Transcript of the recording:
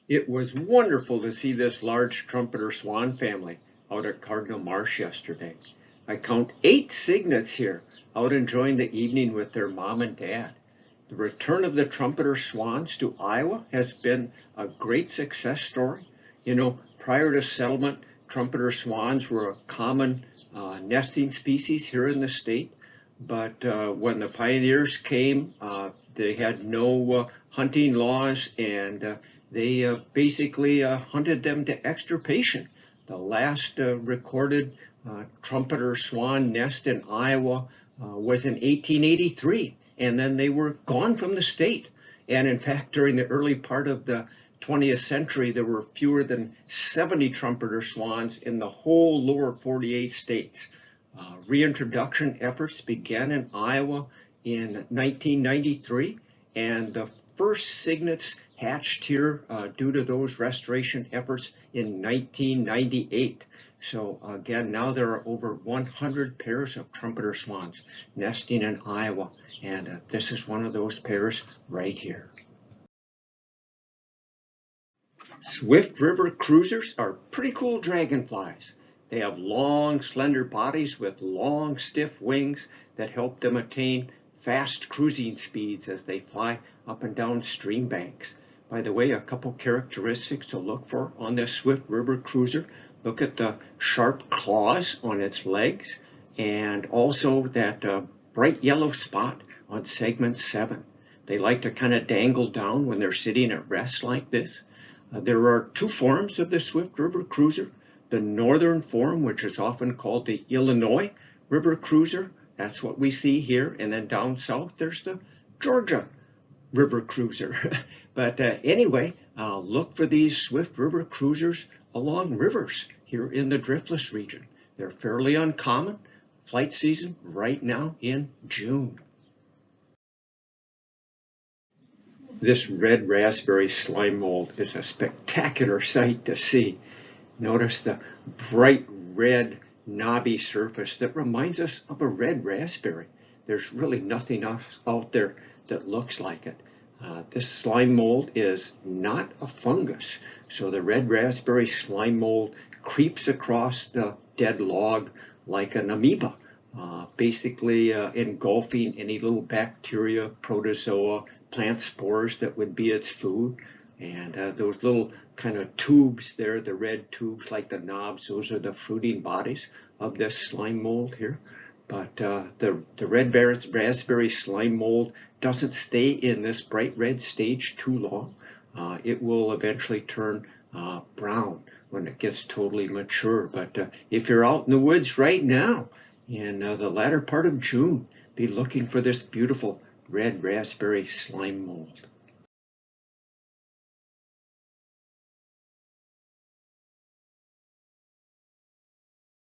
It was wonderful to see this large trumpeter swan family out at Cardinal Marsh yesterday. I count 8 cygnets here, out enjoying the evening with their mom and dad. The return of the trumpeter swans to Iowa has been a great success story. You know, prior to settlement, trumpeter swans were a common nesting species here in the state. But when the pioneers came, they had no hunting laws, and they basically hunted them to extirpation. The last recorded trumpeter swan nest in Iowa was in 1883, and then they were gone from the state. And in fact, during the early part of the 20th century, there were fewer than 70 trumpeter swans in the whole lower 48 states. Reintroduction efforts began in Iowa in 1993, and the first cygnets hatched here due to those restoration efforts in 1998. So again, now there are over 100 pairs of trumpeter swans nesting in Iowa, and this is one of those pairs right here. Swift river cruisers are pretty cool dragonflies. They have long, slender bodies with long, stiff wings that help them attain fast cruising speeds as they fly up and down stream banks. By the way, a couple characteristics to look for on this Swift River cruiser. Look at the sharp claws on its legs, and also that bright yellow spot on segment 7. They like to kind of dangle down when they're sitting at rest like this. There are 2 forms of the Swift River cruiser. The northern form, which is often called the Illinois River Cruiser, that's what we see here. And then down south, there's the Georgia River Cruiser. But anyway, look for these Swift River Cruisers along rivers here in the driftless region. They're fairly uncommon. Flight season right now in June. This red raspberry slime mold is a spectacular sight to see. Notice the bright red knobby surface that reminds us of a red raspberry. There's really nothing else out there that looks like it. This slime mold is not a fungus, so the red raspberry slime mold creeps across the dead log like an amoeba, basically engulfing any little bacteria, protozoa, plant spores that would be its food. And those little kind of tubes there, the red tubes like the knobs, those are the fruiting bodies of this slime mold here. But the red raspberry slime mold doesn't stay in this bright red stage too long. It will eventually turn brown when it gets totally mature. But if you're out in the woods right now, in the latter part of June, be looking for this beautiful red raspberry slime mold.